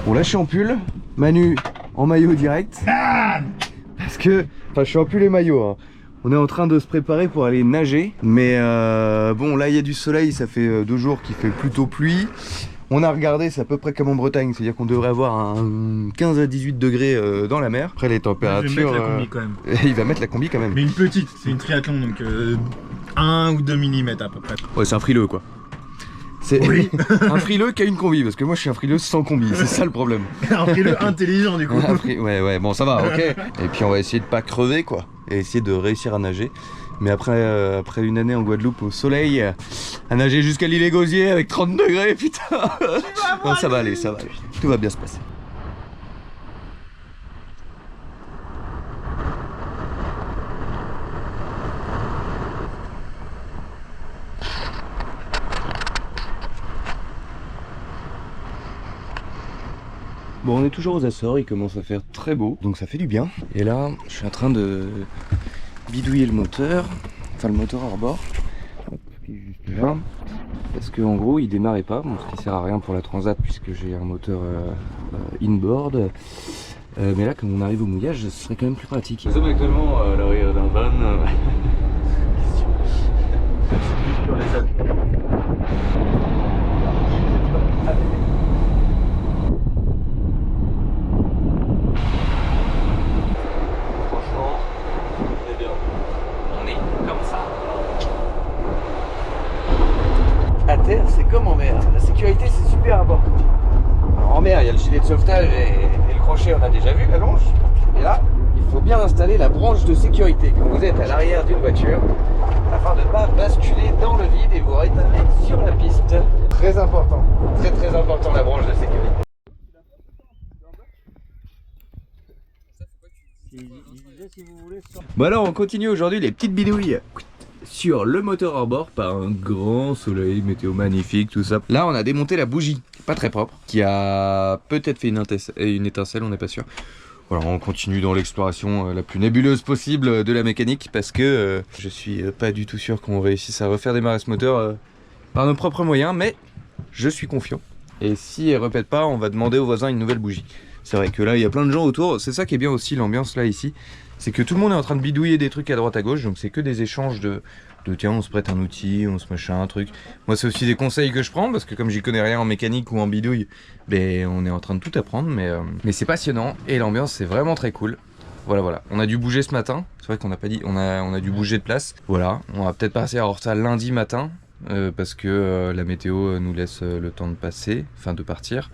Bon là je suis en pull, Manu en maillot direct. Parce que, enfin je suis en pull et maillot hein. On est en train de se préparer pour aller nager. Mais bon là il y a du soleil, ça fait 2 jours qu'il fait plutôt pluie. On a regardé, c'est à peu près comme en Bretagne, c'est-à-dire qu'on devrait avoir un 15 à 18 degrés dans la mer. Après les températures... Je vais mettre la combi quand même. Il va mettre la combi quand même. Mais une petite, c'est une triathlon donc 1 ou 2 mm à peu près. Ouais c'est un frileux quoi. C'est oui. un frileux qui a une combi, parce que moi je suis un frileux sans combi, c'est ça le problème. Un frileux intelligent du coup. Ouais, bon ça va, ok. Et puis on va essayer de pas crever quoi, et essayer de réussir à nager. Mais après une année en Guadeloupe au soleil, à nager jusqu'à l'île et Gosier avec 30 degrés, putain. Non, ça va aller, tout va bien se passer. Bon, on est toujours aux Açores, il commence à faire très beau, donc ça fait du bien. Et là, je suis en train de bidouiller le moteur, enfin le moteur hors bord, qui est juste là, parce qu'en gros il démarrait pas, bon, ce qui sert à rien pour la Transat puisque j'ai un moteur inboard. Mais là, comme on arrive au mouillage, ce serait quand même plus pratique. Nous sommes actuellement à l'arrière d'un van. Sur les ailes. À terre, c'est comme en mer. La sécurité, c'est super important. Alors en mer, il y a le gilet de sauvetage et le crochet, on a déjà vu, la longe. Et là, il faut bien installer la branche de sécurité quand vous êtes à l'arrière d'une voiture, afin de ne pas basculer dans le vide et vous rétablir sur la piste. Très important, très important la branche de sécurité. Bon alors, on continue aujourd'hui les petites bidouilles sur le moteur hors bord par un grand soleil, météo magnifique, tout ça. Là on a démonté la bougie, pas très propre, qui a peut-être fait une étincelle, on n'est pas sûr. Voilà, on continue dans l'exploration la plus nébuleuse possible de la mécanique parce que je suis pas du tout sûr qu'on réussisse à refaire démarrer ce moteur par nos propres moyens, mais je suis confiant. Et si elle répète pas, on va demander aux voisins une nouvelle bougie. C'est vrai que là il y a plein de gens autour, c'est ça qui est bien aussi l'ambiance là ici. C'est que tout le monde est en train de bidouiller des trucs à droite à gauche, donc c'est que des échanges de tiens, on se prête un outil, on se machin, un truc. Moi c'est aussi des conseils que je prends, parce que comme j'y connais rien en mécanique ou en bidouille, ben on est en train de tout apprendre, mais c'est passionnant, et l'ambiance c'est vraiment très cool. Voilà, on a dû bouger ce matin, c'est vrai qu'on n'a pas dit, on a dû bouger de place. Voilà, on va peut-être passer à Horta lundi matin, parce que la météo nous laisse le temps de passer, enfin de partir,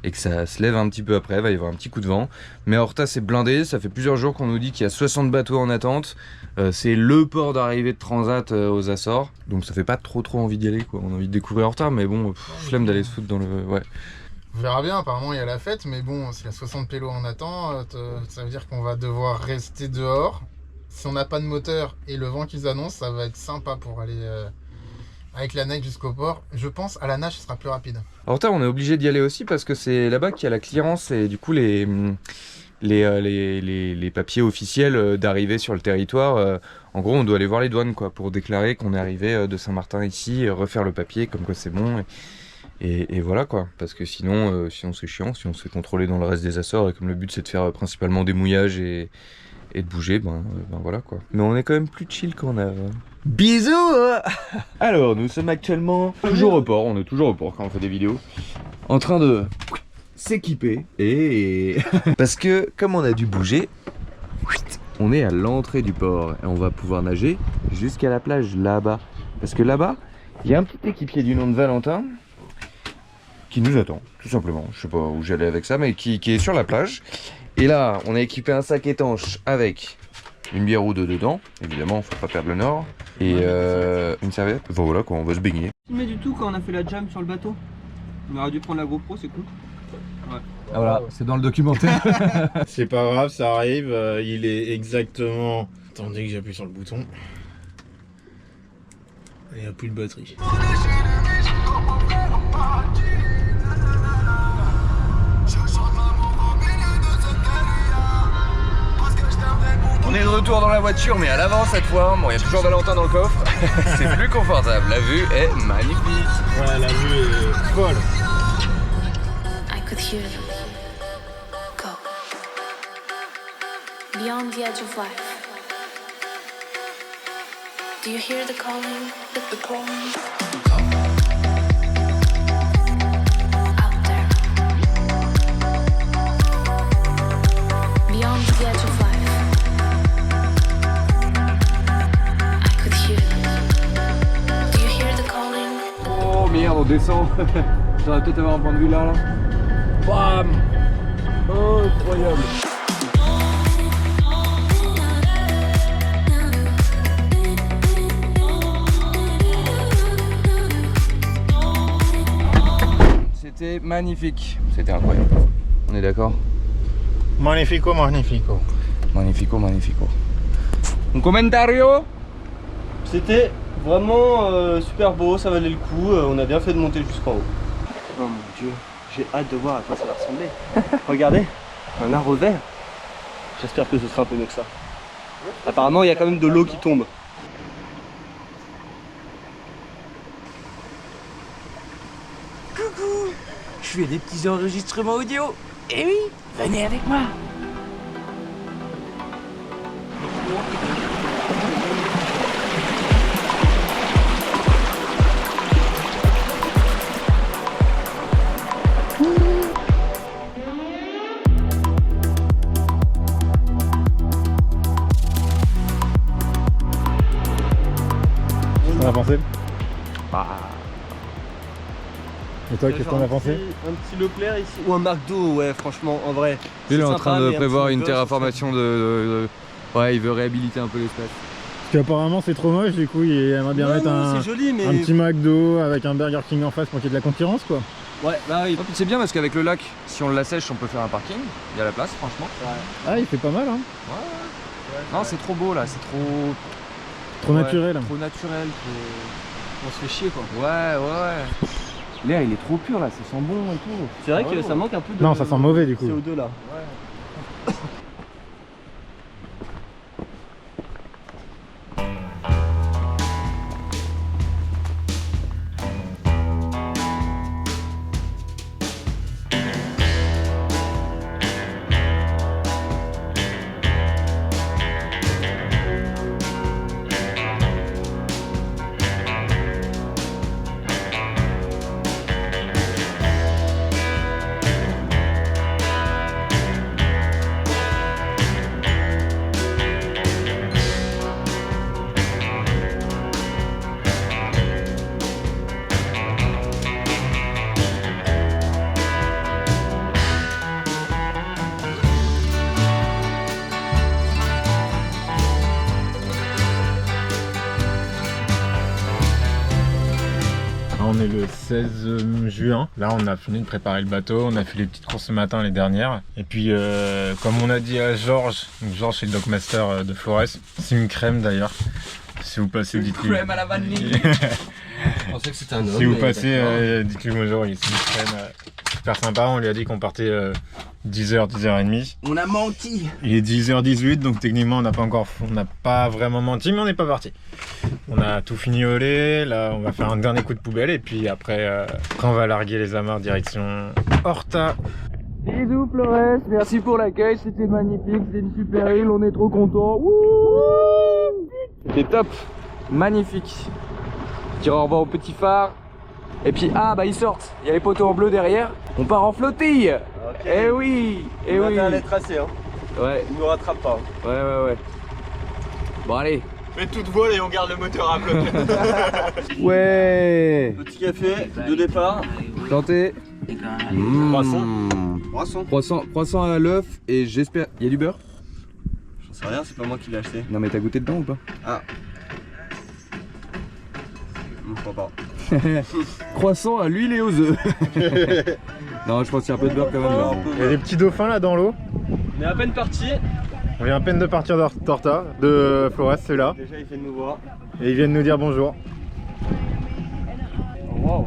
et que ça se lève un petit peu après, il va y avoir un petit coup de vent. Mais Horta c'est blindé, ça fait plusieurs jours qu'on nous dit qu'il y a 60 bateaux en attente, c'est le port d'arrivée de Transat aux Açores, donc ça fait pas trop envie d'y aller quoi, on a envie de découvrir Horta, mais bon, flemme d'aller se foutre dans le... ouais. On verra bien, apparemment il y a la fête, mais bon, s'il y a 60 pélos en attente, ça veut dire qu'on va devoir rester dehors. Si on n'a pas de moteur et le vent qu'ils annoncent, ça va être sympa pour aller... avec la neige jusqu'au port. Je pense à la nage, ce sera plus rapide. Alors on est obligé d'y aller aussi parce que c'est là-bas qu'il y a la clearance et du coup les papiers officiels d'arrivée sur le territoire. En gros, on doit aller voir les douanes quoi, pour déclarer qu'on est arrivé de Saint-Martin ici, refaire le papier comme quoi c'est bon. Et voilà quoi, parce que sinon c'est chiant, si on se fait contrôler dans le reste des Açores et comme le but c'est de faire principalement des mouillages et de bouger, ben voilà quoi. Mais on est quand même plus chill qu'on a... Bisous. Alors, nous sommes actuellement toujours au port, on est toujours au port quand on fait des vidéos, en train de s'équiper et... parce que comme on a dû bouger, on est à l'entrée du port et on va pouvoir nager jusqu'à la plage là-bas. Parce que là-bas, il y a un petit équipier du nom de Valentin qui nous attend, tout simplement. Je sais pas où j'allais avec ça, mais qui est sur la plage. Et là, on a équipé un sac étanche avec une bière ou deux dedans, évidemment, faut pas perdre le nord, et une serviette. Enfin voilà quoi, on va se baigner. Mais du tout quand on a fait la jam sur le bateau. On aurait dû prendre la GoPro, c'est cool. Ouais. Ah voilà, c'est dans le documentaire. C'est pas grave, ça arrive, il est exactement... Attendez que j'appuie sur le bouton. Il n'y a plus de batterie. On est de retour dans la voiture, mais à l'avant cette fois. Bon, il y a toujours Valentin dans le coffre. C'est plus confortable. La vue est magnifique. Ouais, la vue est folle. I could hear them. beyond the edge of life. Do you hear the calling? The calling? Out there. Beyond the edge of life. I could hear it. Do you hear the calling? Oh merde, on descend. J'aurais peut-être avoir un point de vue là. Bam. Incroyable. C'était magnifique. C'était incroyable. On est d'accord? Magnifico, magnifico. Magnifico, magnifico. Un commentario? C'était vraiment super beau, ça valait le coup. On a bien fait de monter jusqu'en haut. Oh mon dieu, j'ai hâte de voir à quoi ça va ressembler. Regardez, un arbre vert. J'espère que ce sera un peu mieux que ça. Apparemment, il y a quand même de l'eau qui tombe. Je fais des petits enregistrements audio. Eh oui, venez avec moi. T'en as pensé? Bah, Et toi, qu'est-ce que t'en as pensé? Un petit Leclerc ici. Ou un McDo, ouais, franchement, en vrai. il est en sympa, train de mais un prévoir petit une McDo, terraformation de... Ouais, il veut réhabiliter un peu l'espace. Parce qu'apparemment c'est trop moche, du coup il aimerait bien mettre c'est joli, mais... un petit McDo avec un Burger King en face pour qu'il y ait de la concurrence quoi. Ouais, bah oui. C'est bien parce qu'avec le lac, si on l'assèche, on peut faire un parking. Il y a la place, franchement. Ah il fait pas mal hein. Non, c'est trop beau là, c'est trop... Trop naturel. Trop naturel, trop... On se fait chier, quoi. Ouais. L'air, il est trop pur là, ça sent bon et tout. C'est vrai que ça manque un peu de... Non, ça sent mauvais du coup. CO2 là. On est le 16 juin, là on a fini de préparer le bateau, on a fait les petites courses ce matin, les dernières. Et puis comme on a dit à Georges, donc Georges c'est le Dockmaster de Flores, c'est une crème d'ailleurs. Si vous passez, dites-lui. Crème à la vanille. Je pensais que c'était un homme. Si vous passez, dites-lui bonjour, c'est une crème super sympa. On lui a dit qu'on partait 10h, 10h30. On a menti. Il est 10h18, donc techniquement on n'a pas vraiment menti, mais on n'est pas parti. On a tout fignolé, là on va faire un dernier coup de poubelle et puis après on va larguer les amarres direction Horta. Bisous Flores, merci pour l'accueil, c'était magnifique, c'était une super île, on est trop contents. C'était top, magnifique. Dire au revoir au petit phare. Et puis bah ils sortent, il y a les poteaux en bleu derrière. On part en flottille. Okay. Eh oui, eh oui. On va tracé, hein. Ouais. Il nous rattrape pas. Ouais. Bon allez. Faites toute voile et on garde le moteur à bloc. Ouais. Petit café de départ. Santé. Croissant à l'œuf et j'espère... Il y a du beurre? J'en sais rien, c'est pas moi qui l'ai acheté. Non mais t'as goûté dedans ou pas? Ah. Je crois pas. Croissant à l'huile et aux œufs. Non, je pense qu'il y a un peu de beurre quand même. Il y a des petits dauphins là dans l'eau. On est à peine parti. On vient à peine de partir d'Horta, de Flores, c'est là. Déjà il fait de nous voir. Et ils viennent nous dire bonjour. Wow.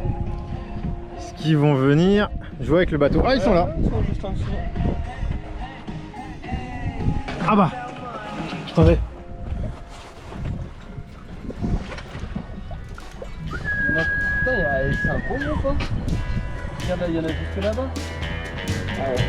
Est-ce qu'ils vont venir jouer avec le bateau? Ah ils sont là. Ils sont juste en dessous. Ah bah attendez. Putain, c'est un bon groupe, hein. Regarde là, il y en a jusque là-bas. Ah ouais.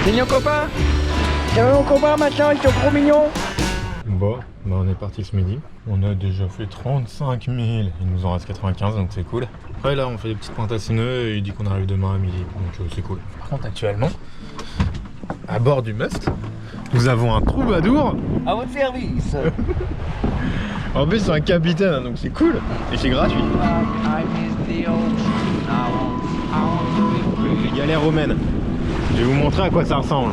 Mignon copain. Tiens mon copain maintenant, ils sont trop mignons. Bon, bah on est parti ce midi. On a déjà fait 35 000. Il nous en reste 95, donc c'est cool. Après là, on fait des petites pointes à Cineux et il dit qu'on arrive demain à midi, donc c'est cool. Par contre, actuellement, à bord du Must, nous avons un troubadour. À votre service. En plus, c'est un capitaine, hein, donc c'est cool et c'est gratuit. Les galères romaines. Je vais vous montrer à quoi ça ressemble.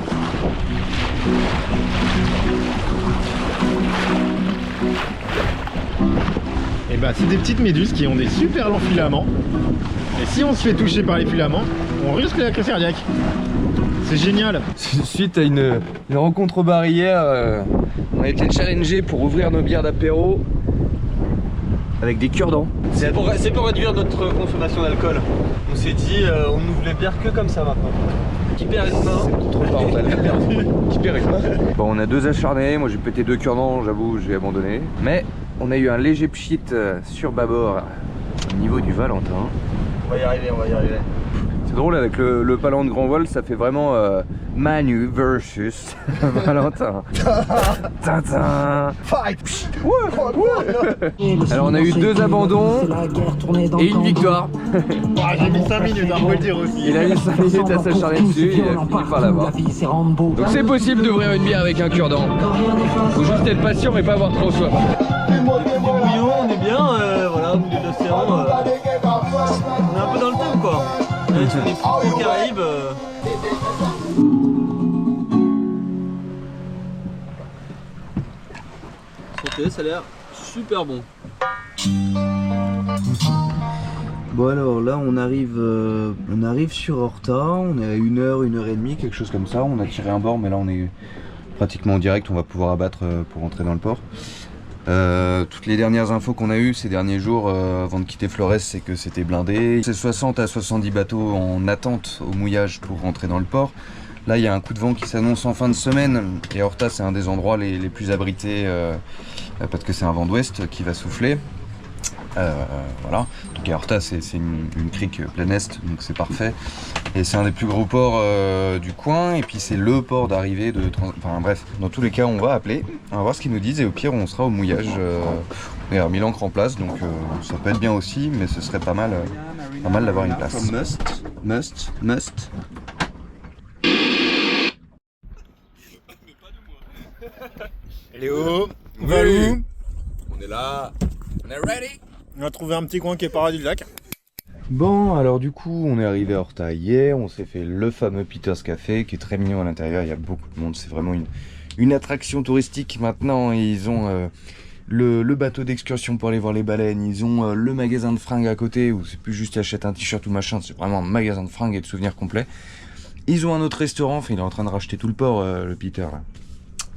Et bah c'est des petites méduses qui ont des super longs filaments. Et si on se fait toucher par les filaments, on risque la crise cardiaque. C'est génial. Suite à une rencontre au bar hier, on a été challengé pour ouvrir nos bières d'apéro avec des cure-dents. C'est pour réduire notre consommation d'alcool. On s'est dit, on n'ouvre les bières que comme ça maintenant. Qui perd une main. C'est trop parental. Qui perd une main. Bon, on a 2 acharnés. Moi j'ai pété 2 cure-dents, j'avoue, j'ai abandonné. Mais on a eu un léger pchit sur bâbord au niveau du Valentin. On va y arriver, on va y arriver. C'est drôle, avec le palan de grand vol, ça fait vraiment Manu versus Valentin. Tintin. Fight. Alors on a eu 2 abandons et une victoire. J'ai mis 5 minutes à vous le dire aussi. Il a mis 5 minutes à s'acharner dessus et il a fini par l'avoir. Donc c'est possible d'ouvrir une bière avec un cure-dent. Faut juste être patient mais pas avoir trop soif. Bouillon, on est bien, voilà, au milieu de l'océan. On est un peu dans le thème quoi. On est sur les petits Caraïbes. Santé, ça a l'air super bon. Bon alors là on arrive sur Horta, on est à 1h, 1h30, quelque chose comme ça. On a tiré un bord mais là on est pratiquement en direct, on va pouvoir abattre pour rentrer dans le port. Toutes les dernières infos qu'on a eues ces derniers jours avant de quitter Flores, c'est que c'était blindé. C'est 60 à 70 bateaux en attente au mouillage pour rentrer dans le port. Là il y a un coup de vent qui s'annonce en fin de semaine et Horta c'est un des endroits les plus abrités parce que c'est un vent d'ouest qui va souffler. Voilà, donc Horta c'est une crique plein est, donc c'est parfait. Et c'est un des plus gros ports du coin, et puis c'est le port d'arrivée de... Enfin bref, dans tous les cas on va appeler, on va voir ce qu'ils nous disent, et au pire on sera au mouillage. On a remis l'ancre en place, donc ça peut être bien aussi, mais ce serait pas mal d'avoir une place. Must. Léo, on va où? On est là, on est ready. On a trouvé un petit coin qui est paradisiaque. Bon, alors du coup, on est arrivé à Horta hier, on s'est fait le fameux Peter's Café qui est très mignon à l'intérieur, il y a beaucoup de monde, c'est vraiment une attraction touristique maintenant. Ils ont le bateau d'excursion pour aller voir les baleines, ils ont le magasin de fringues à côté où c'est plus juste tu achètes un t-shirt ou machin, c'est vraiment un magasin de fringues et de souvenirs complet. Ils ont un autre restaurant, enfin il est en train de racheter tout le port, le Peter là.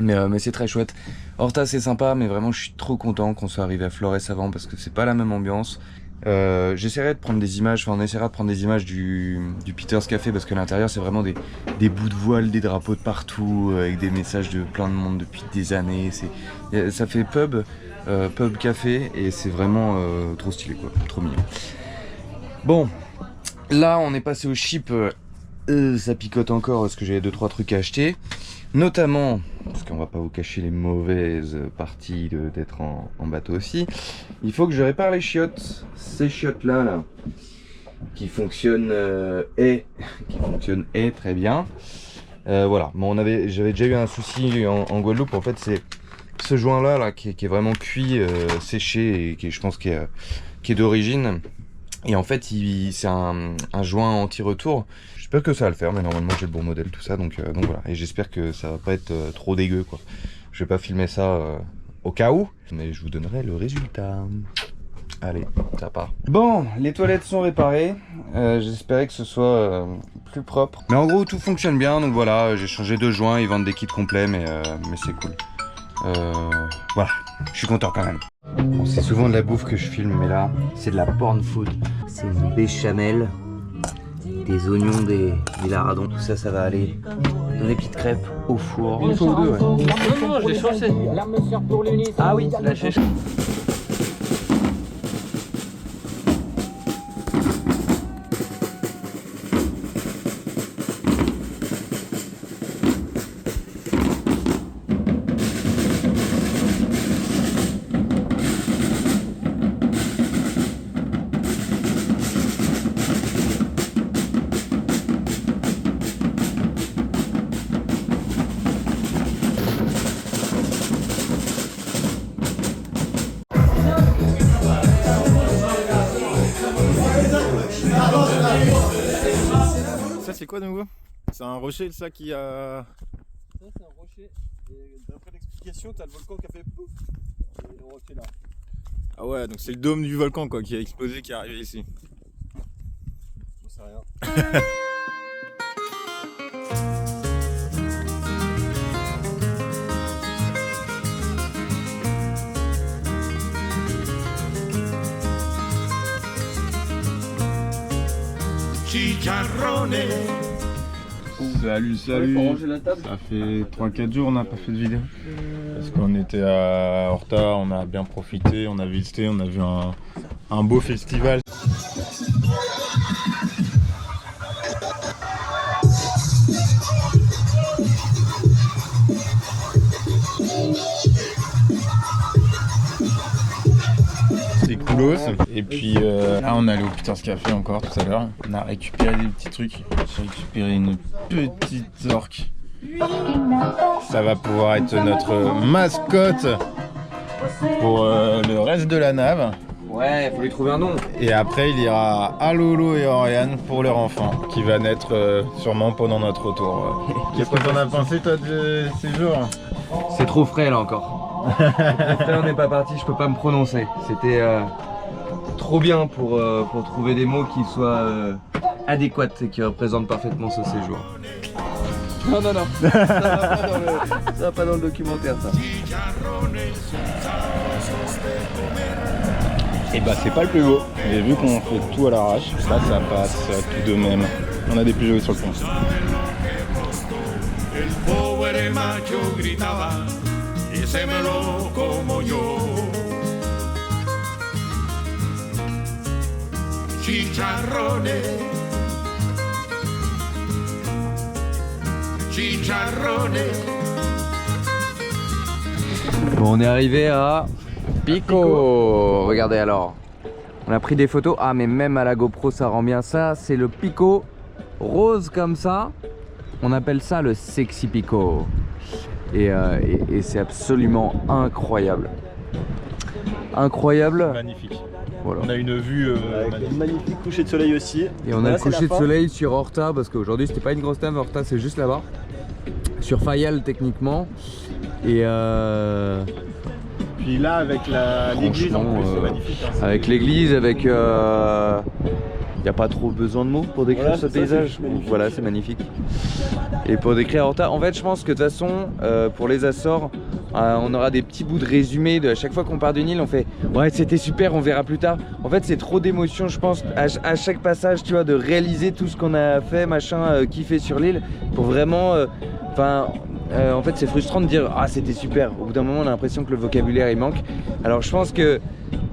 Mais c'est très chouette. Horta c'est sympa, mais vraiment je suis trop content qu'on soit arrivé à Flores avant parce que c'est pas la même ambiance. J'essaierai de prendre des images, enfin on essaiera de prendre des images du Peter's Café parce que l'intérieur c'est vraiment des bouts de voile, des drapeaux de partout, avec des messages de plein de monde depuis des années. Ça fait pub café et c'est vraiment trop stylé quoi, trop mignon. Bon, là on est passé au ship, ça picote encore parce que j'avais 2-3 trucs à acheter. Notamment, parce qu'on va pas vous cacher les mauvaises parties d'être en bateau aussi, il faut que je répare les chiottes. Ces chiottes là qui fonctionnent très bien. Voilà, bon, j'avais déjà eu un souci en Guadeloupe. En fait, c'est ce joint là qui est vraiment cuit, séché et qui je pense qui est d'origine. Et en fait, c'est un joint anti-retour. J'espère que ça va le faire, mais normalement j'ai le bon modèle, tout ça, donc voilà. Et j'espère que ça va pas être trop dégueu, quoi. Je vais pas filmer ça au cas où, mais je vous donnerai le résultat. Allez, ça part. Bon, les toilettes sont réparées. J'espérais que ce soit plus propre. Mais en gros, tout fonctionne bien, donc voilà. J'ai changé de joints, ils vendent des kits complets, mais c'est cool. Voilà, je suis content quand même. Bon, c'est souvent de la bouffe que je filme, mais là, c'est de la porn food. C'est une béchamel, des oignons, des lardons, tout ça, ça va aller dans les petites crêpes au four. Une fois ou deux, ouais. Non, je l'ai changé. Ah oui, lâché. c'est quoi de nouveau? C'est un rocher ça qui a... Ça c'est un rocher, et d'après l'explication, t'as le volcan qui a fait pouf, et le rocher là. Ah ouais, donc c'est le dôme du volcan quoi qui a explosé, qui est arrivé ici. J'en sais rien. Salut, Faut ranger la table. Ça fait 3-4 jours on n'a pas fait de vidéo. Parce qu'on était à Horta, on a bien profité, on a visité, on a vu un beau festival. C'est coolos. Et puis là on est allé au Peter's Café encore tout à l'heure. On a récupéré des petits trucs. J'ai récupéré une petite orque. Ça va pouvoir être notre mascotte pour le reste de la nave. Ouais, faut lui trouver un nom. Et après il ira à Lolo et Oriane pour leur enfant qui va naître sûrement pendant notre retour. Qu'est-ce que t'en as pensé toi de ces jours? C'est trop frais là encore. Après on n'est pas parti, je peux pas me prononcer. C'était trop bien pour trouver des mots qui soient adéquats et qui représentent parfaitement ce séjour. Non, ça va pas dans le documentaire ça. Et bah c'est pas le plus beau. Et vu qu'on fait tout à l'arrache, là ça passe tout de même. On a des plus jolis sur le pont. El pobre macho gritaba, dísemelo como yo. Chicharrones, chicharrones. Bon, on est arrivé à Pico. Regardez alors. On a pris des photos. Ah mais même à la GoPro ça rend bien ça. C'est le Pico rose comme ça. On appelle ça le Sexy Pico. Et c'est absolument incroyable. Incroyable. Magnifique. Voilà. On a une vue Avec un magnifique coucher de soleil aussi. Et on a Là, le c'est la coucher de fin. soleil sur Horta parce qu'aujourd'hui c'était pas une grosse nave. Horta c'est juste là-bas. Sur Fayal techniquement. Et Puis là avec l'église en plus c'est magnifique. Hein, avec l'église, avec il n'y a pas trop besoin de mots pour décrire Voilà, ce c'est ça, paysage. c'est magnifique. Voilà, c'est magnifique. Et pour décrire Horta, en fait, je pense que de toute façon, pour les Açores, on aura des petits bouts de résumé. À chaque fois qu'on part d'une île, on fait ouais, c'était super, on verra plus tard. En fait, c'est trop d'émotions, je pense, à chaque passage, tu vois, de réaliser tout ce qu'on a fait, machin, kiffé sur l'île, pour vraiment. En fait, c'est frustrant de dire ah, c'était super. Au bout d'un moment, on a l'impression que le vocabulaire il manque. Alors, je pense que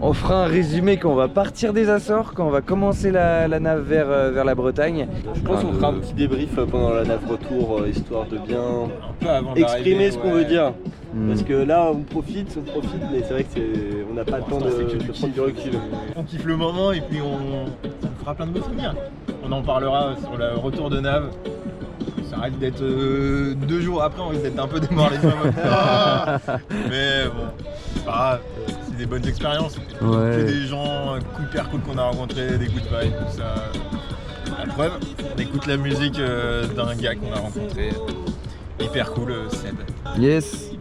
on fera un résumé quand on va partir des Açores, quand on va commencer la nave vers la Bretagne. Je pense qu'on fera un petit débrief pendant la nave retour, histoire de bien un peu avant exprimer ce qu'on veut dire. Hmm. Parce que là on profite, mais c'est vrai que on n'a pas le temps de prendre du recul. On kiffe le moment et puis ça nous fera plein de beaux souvenirs. On en parlera sur le retour de nave. Ça arrête d'être 2 jours après, on risque d'être un peu démoralisé. Mais bon, c'est pas grave, c'est des bonnes expériences. Ouais. C'est des gens hyper cool qu'on a rencontrés, des good vibes, tout ça. La preuve, on écoute la musique d'un gars qu'on a rencontré, hyper cool, Seb. Yes.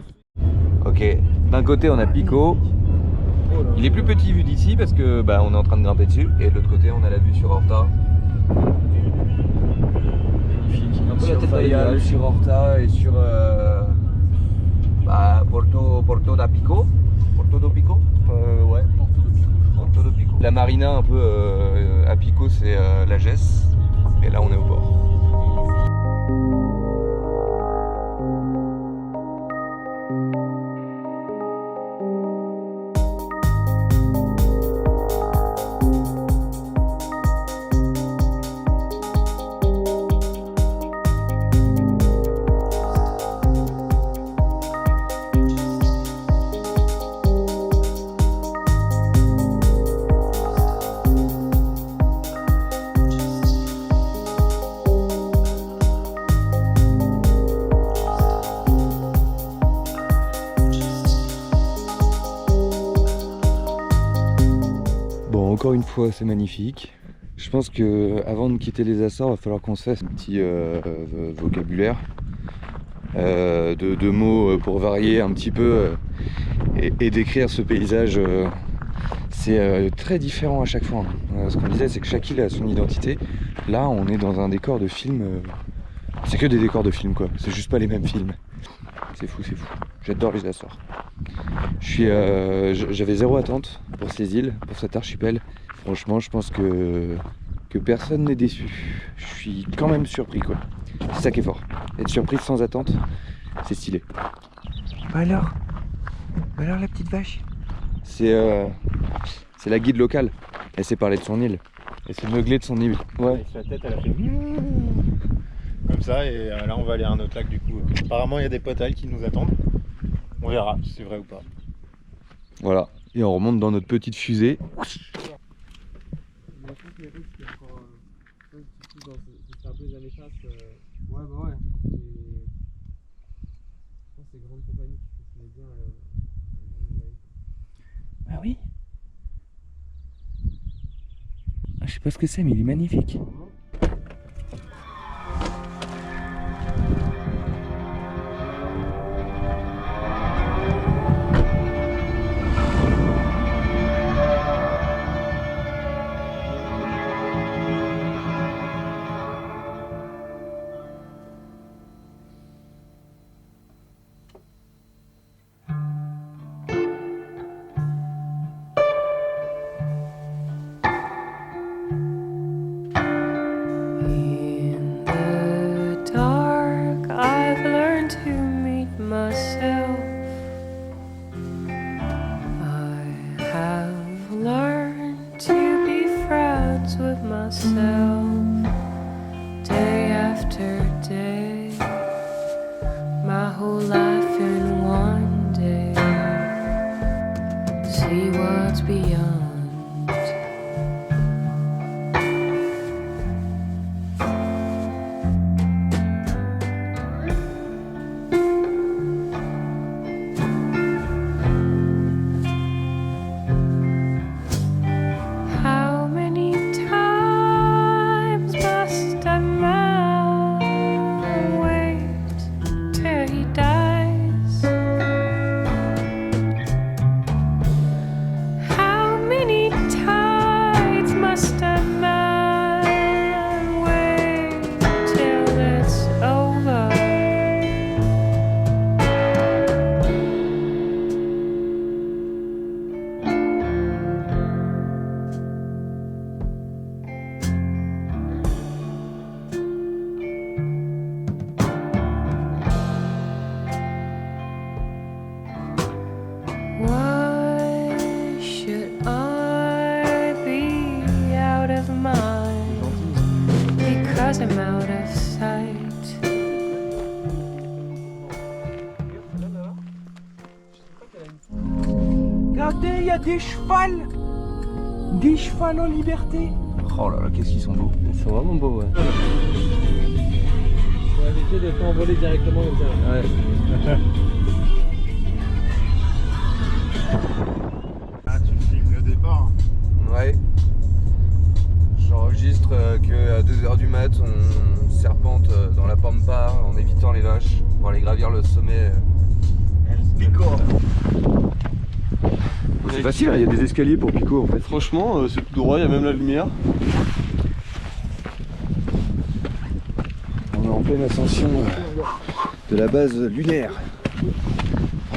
Ok, d'un côté on a Pico. Il est plus petit vu d'ici parce que bah, on est en train de grimper dessus. Et de l'autre côté on a la vue sur Horta. Magnifique. Un peu la tête Fayal sur Horta et sur Porto da Pico. Porto do Pico. Ouais. Porto do Pico. La marina un peu à Pico c'est la Gesse. Et là on est au port. Encore une fois, c'est magnifique. Je pense que avant de quitter les Açores, il va falloir qu'on se fasse un petit vocabulaire de mots pour varier un petit peu et décrire ce paysage. C'est très différent à chaque fois. Ce qu'on disait, c'est que chaque île a son identité. Là, on est dans un décor de film. C'est que des décors de film, quoi. C'est juste pas les mêmes films. C'est fou, c'est fou. J'adore les Açores. J'avais zéro attente pour ces îles, pour cet archipel. Franchement, je pense que personne n'est déçu. Je suis quand même surpris, quoi. C'est ça qui est fort. Être surpris sans attente, c'est stylé. Bah alors la petite vache. C'est la guide locale. Elle sait parler de son île. Elle s'est meuglée de son île. Ouais. Avec sa tête, elle a fait comme ça, et là on va aller à un autre lac du coup. Apparemment il y a des potales qui nous attendent. On verra si c'est vrai ou pas. Voilà. Et on remonte dans notre petite fusée. C'est un peu les années chasse. Ouais, bah ouais. Je pense que c'est grande compagnie qui fonctionnait bien. Ah oui. Je sais pas ce que c'est, mais il est magnifique. In the dark, I've learned to meet myself. I have learned to be friends with myself day after day, my whole life in one day. See what's beyond. How many times must a man wait till he dies? How many tides must a man wait till it's over? Why should I be out of mind? Because I'm out of sight. Regardez, il y a des chevals. Des chevals en liberté. Oh là là, qu'est-ce qu'ils sont beaux. Ils sont vraiment beaux, ouais. Faut éviter de pas envoler directement comme ça. Ouais. Ah, tu filmes le départ. Ouais. J'enregistre qu'à 2h du mat, on serpente dans la pampa en évitant les vaches pour aller gravir le sommet. Pico. C'est facile, il y a des escaliers pour Pico en fait. Franchement, c'est tout droit, il y a même la lumière. On est en pleine ascension de la base lunaire.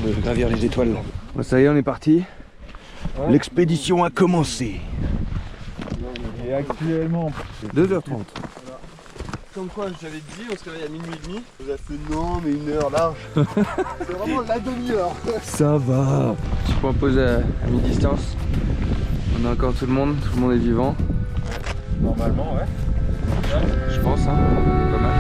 De gravir les étoiles. Bon, ça y est, on est parti. L'expédition a commencé. Et actuellement, 2h30. Comme quoi, j'avais dit, on se réveille à minuit et demi. Vous avez fait non, mais 1 heure large. C'est vraiment la demi-heure. Ça va. Je prends pause à mi-distance. On a encore tout le monde est vivant. normalement, ouais. Je pense, hein. Pas mal.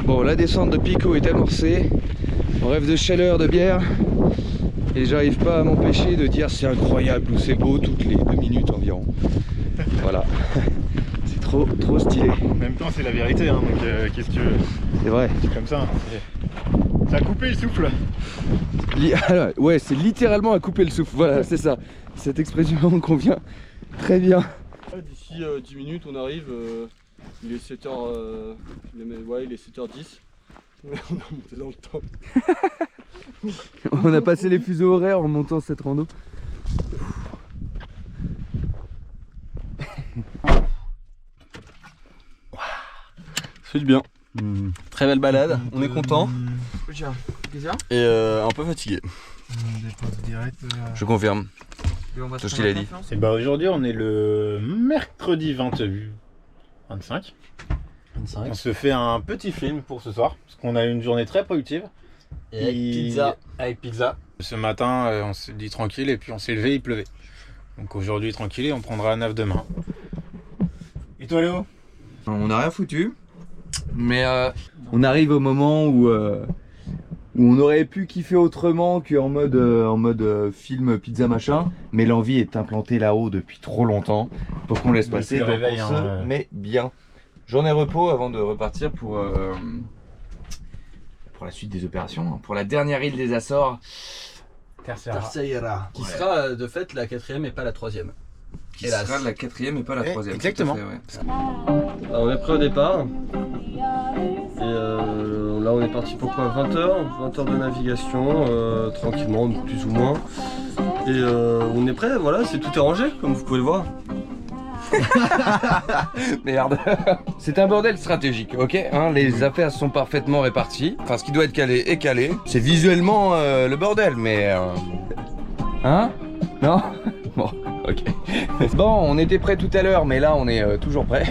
Bon, la descente de Pico est amorcée. On rêve de chaleur, de bière. Et j'arrive pas à m'empêcher de dire c'est incroyable ou c'est beau toutes les 2 minutes environ. Voilà. C'est trop stylé. En même temps, c'est la vérité, hein, donc qu'est-ce que tu veux? C'est vrai. C'est comme ça. Ça a coupé le souffle. Ouais, c'est littéralement à couper le souffle. Voilà, c'est ça. Cette expression me convient très bien. D'ici 10 minutes, on arrive. Il est 7h. Ouais, il est 7h10. On a monté dans le temps. On a passé les fuseaux horaires en montant cette rando. C'est du bien. Très belle balade, on est content. Et un peu fatigué. Je confirme. Tout ce qu'il a dit. Et bah aujourd'hui, on est le mercredi 25. On se fait un petit film pour ce soir, parce qu'on a eu une journée très productive. Et avec pizza. Ce matin, on s'est dit tranquille, et puis on s'est levé, il pleuvait. Donc aujourd'hui, tranquille, et on prendra un 9 demain. Et toi, Léo? On n'a rien foutu, mais on arrive au moment où on aurait pu kiffer autrement qu'en mode film pizza machin, mais l'envie est implantée là-haut depuis trop longtemps pour qu'on laisse passer. le réveil, on se met bien. Journée repos avant de repartir pour la suite des opérations, pour la dernière île des Açores. Terceira. Qui sera de fait la 4ème et pas la 3ème. Qui sera la 4ème et pas la 3ème. Exactement. Alors, on est prêt au départ. Et là on est parti pour quoi? 20h de navigation, tranquillement, plus ou moins. Et on est prêt, voilà, tout est rangé, comme vous pouvez le voir. Merde. C'est un bordel stratégique, ok hein, les affaires sont parfaitement réparties. Enfin, ce qui doit être calé est calé. C'est visuellement le bordel, mais... Hein? Non? Bon, ok. Bon, on était prêt tout à l'heure, mais là on est toujours prêt.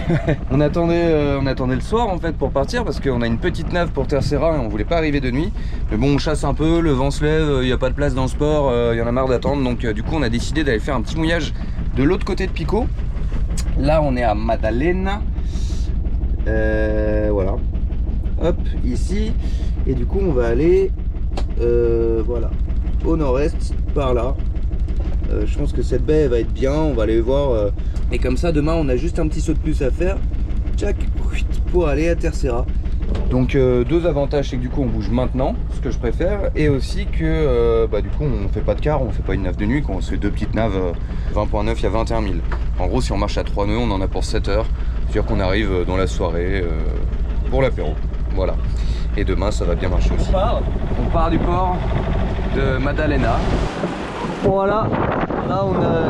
on attendait le soir en fait pour partir, parce qu'on a une petite nave pour Terceira et on voulait pas arriver de nuit. Mais bon, on chasse un peu, le vent se lève, il n'y a pas de place dans le sport, il y en a marre d'attendre. Donc du coup on a décidé d'aller faire un petit mouillage de l'autre côté de Pico. Là on est à Madalena. Voilà. Hop, ici. Et du coup on va aller voilà, au nord-est, par là. Je pense que cette baie elle va être bien, on va aller voir. Et comme ça demain on a juste un petit saut de plus à faire. Tchac, pour aller à Terceira. Donc deux avantages, c'est que du coup on bouge maintenant, ce que je préfère. Et aussi que du coup on fait pas de quart, on fait pas une nave de nuit, on se fait deux petites naves 20.9, il y a 21 000. En gros si on marche à 3 nœuds on en a pour 7 heures. C'est-à-dire qu'on arrive dans la soirée pour l'apéro. Voilà. Et demain ça va bien marcher aussi. On part du port de Madalena. Voilà, là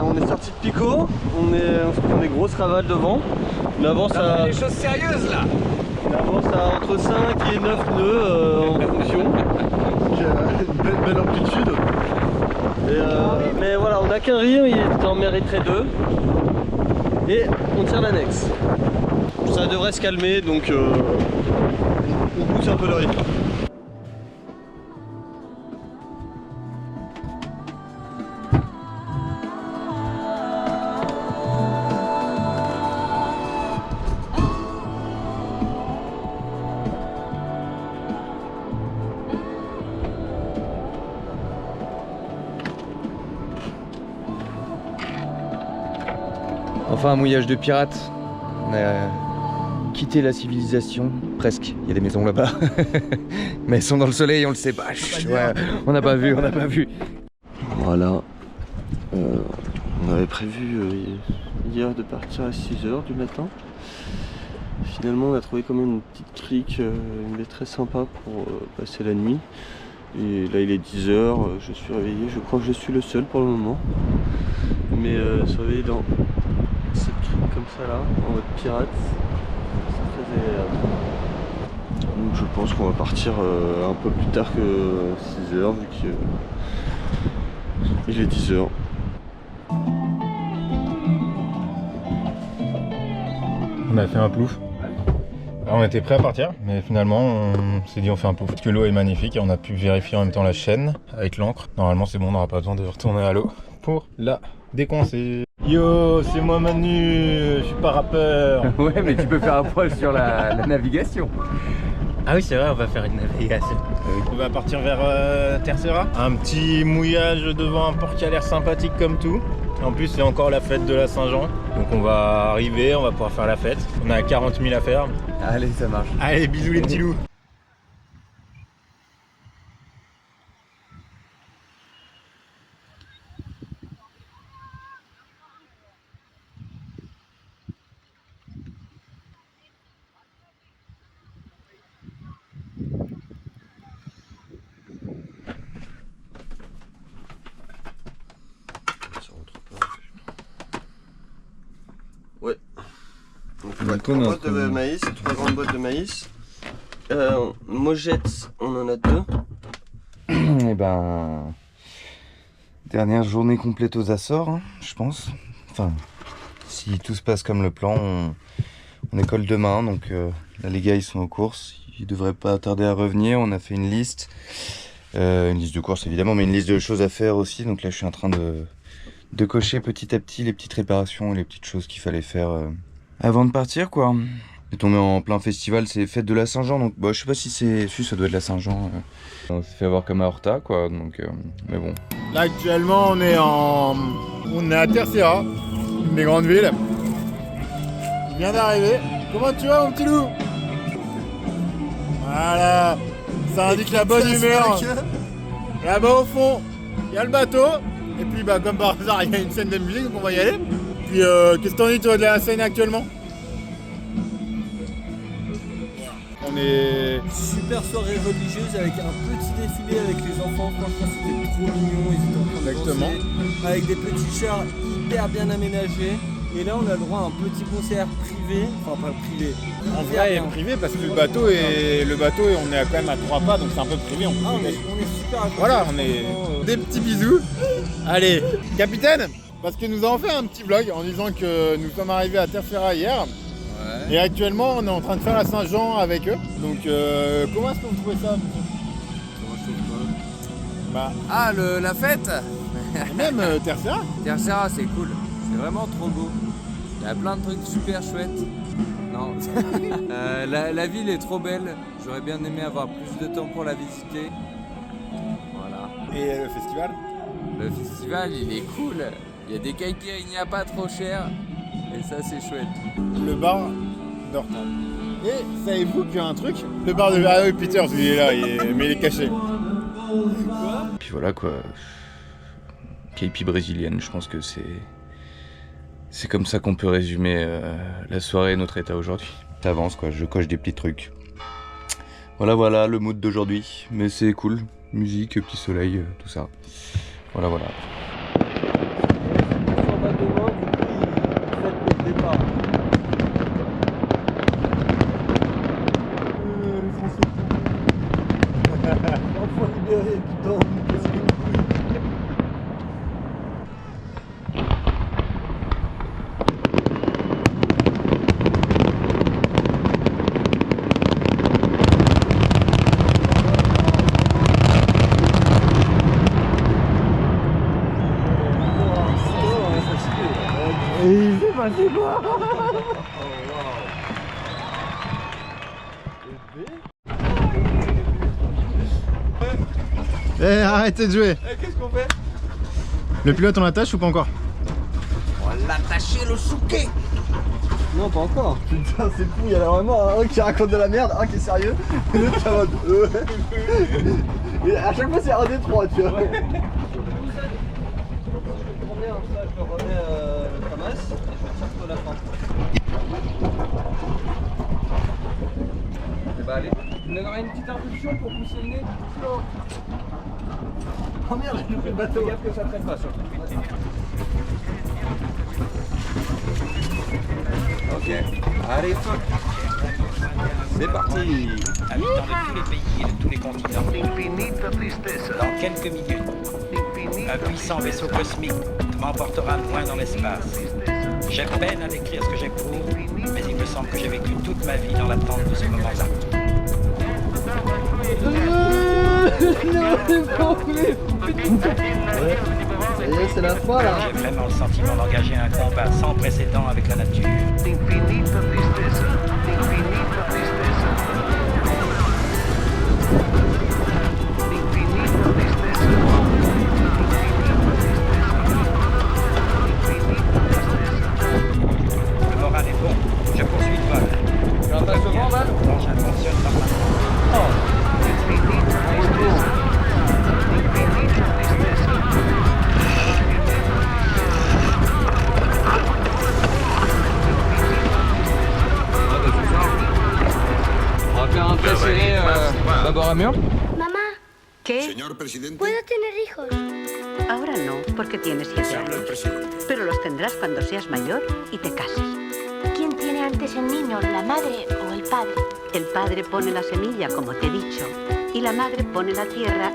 on est sorti de Pico, on se prend des grosses ravales devant. On avance à... des choses sérieuses là. On avance à entre 5 et 9 nœuds en fonction. Une belle amplitude. Mais voilà, on n'a qu'un rire, il en mériterait 2. Et on tire l'annexe. Ça devrait se calmer, donc on pousse un peu le rythme. Enfin un mouillage de pirates. On a quitté la civilisation, presque. Il y a des maisons là-bas. Mais elles sont dans le soleil, on le sait pas. Ouais, on n'a pas vu, Voilà. On avait prévu hier de partir à 6h du matin. Finalement on a trouvé quand même une petite crique, une baie très sympa pour passer la nuit. Et là il est 10h, je suis réveillé, je crois que je suis le seul pour le moment. Mais se réveiller dans cette crique comme ça là, en mode pirate, c'est très agréable. Donc je pense qu'on va partir un peu plus tard que 6h vu qu'il est 10h. On a fait un plouf. Alors, on était prêt à partir, mais finalement on s'est dit on fait un peu parce que l'eau est magnifique et on a pu vérifier en même temps la chaîne avec l'encre. Normalement c'est bon, on n'aura pas besoin de retourner à l'eau pour la décoincer. Yo, c'est moi Manu, je suis pas rappeur. Ouais, mais tu peux faire un point sur la navigation. Ah oui, c'est vrai, on va faire une navigation. On va partir vers Terceira. Un petit mouillage devant un port qui a l'air sympathique comme tout. En plus, c'est encore la fête de la Saint-Jean. Donc on va arriver, on va pouvoir faire la fête. On a 40 000 à faire. Allez, ça marche. Allez, bisous les petits loups. Ouais. Donc, Donc, 3 on a boîtes de combien maïs, 3 grandes boîtes de maïs. Mojettes, on en a 2. Et ben... Dernière journée complète aux Açores, hein, je pense. Enfin, si tout se passe comme le plan, on école demain. Donc là, les gars, ils sont en course. Ils devraient pas tarder à revenir. On a fait une liste. Une liste de courses, évidemment, mais une liste de choses à faire aussi. Donc là, je suis en train de cocher petit à petit les petites réparations et les petites choses qu'il fallait faire avant de partir, quoi. On est tombé en plein festival, c'est fête de la Saint-Jean, donc bah, je sais pas si c'est... Si, ça doit être la Saint-Jean. On s'est fait avoir comme à Horta, quoi, donc... mais bon. Là actuellement on est à Terceira, une des grandes villes. Il vient d'arriver. Comment tu vas mon petit loup? Voilà, ça indique la bonne humeur. Là-bas au fond, il y a le bateau. Et puis bah comme par hasard il y a une scène de musique donc on va y aller. Puis qu'est-ce que t'en dis toi de la scène actuellement? On est... Super soirée religieuse avec un petit défilé avec les enfants. Franchement, c'était trop mignon. Ils étaient en train de Exactement. danser avec des petits chars hyper bien aménagés. Et là, on a le droit à un petit concert privé. Enfin, pas privé. En vrai privé parce que le bateau on est quand même à 3 pas donc c'est un peu privé. On on est super accrochés, Voilà, on est franchement, des petits bisous. Allez, capitaine, parce que nous avons fait un petit vlog en disant que nous sommes arrivés à Terceira hier. Et actuellement, on est en train de faire la Saint-Jean avec eux. Donc, comment est-ce qu'on trouvait ça? Bah, La fête. et même Terceira. Terceira, c'est cool. C'est vraiment trop beau. Il y a plein de trucs super chouettes. Non. La ville est trop belle. J'aurais bien aimé avoir plus de temps pour la visiter. Voilà. Et le festival. Le festival, il est cool. Il y a des caipirinhas pas trop chers. Et ça, c'est chouette. Le bar d'Horta. Et savez-vous qu'il y a un truc? Le bar de... Ah oui, Peter, il est là, mais il est caché. Puis voilà, quoi. KP brésilienne, je pense que c'est... C'est comme ça qu'on peut résumer la soirée et notre état aujourd'hui. Ça avance, quoi, je coche des petits trucs. Voilà, le mood d'aujourd'hui. Mais c'est cool. Musique, petit soleil, tout ça. Voilà. Eh, arrêtez de jouer. Qu'est-ce qu'on fait? Le pilote, on l'attache ou pas encore? Non, pas encore. Putain, c'est fou, il y en a vraiment un qui raconte de la merde, un qui est sérieux, et l'autre qui est en mode. Et à chaque fois, c'est un des trois, tu vois. Je remets Thomas, et je vais sortir la fin. Et bah allez, vous aurez une petite impulsion pour pousser le nez. Oh merde, j'ai loupé le bateau. Fais gaffe que ça traîne pas sur le truc. Ok, allez, feu. C'est parti. Habitants de tous les pays et de tous les continents. Dans quelques minutes, un puissant vaisseau cosmique transportera loin dans l'espace J'ai peine à décrire ce que j'éprouve, mais il me semble que j'ai vécu toute ma vie dans l'attente de ce moment-là. C'est la fin là. J'ai vraiment le sentiment d'engager un combat sans précédent avec la nature. Le moral est bon, je poursuis le vol. Tu en passes devant, Val? L'engin fonctionne normalement. On va faire un prêt serré d'abord à mur. Mamá, ¿Qué? Señor presidente. ¿puedo tener hijos? Ahora no, porque tienes 7 Habla el años. presidente. Pero los tendrás cuando seas mayor y te cases. ¿Quién tiene antes el niño, la madre o el padre? El padre pone la semilla, como te he dicho, y la madre pone la tierra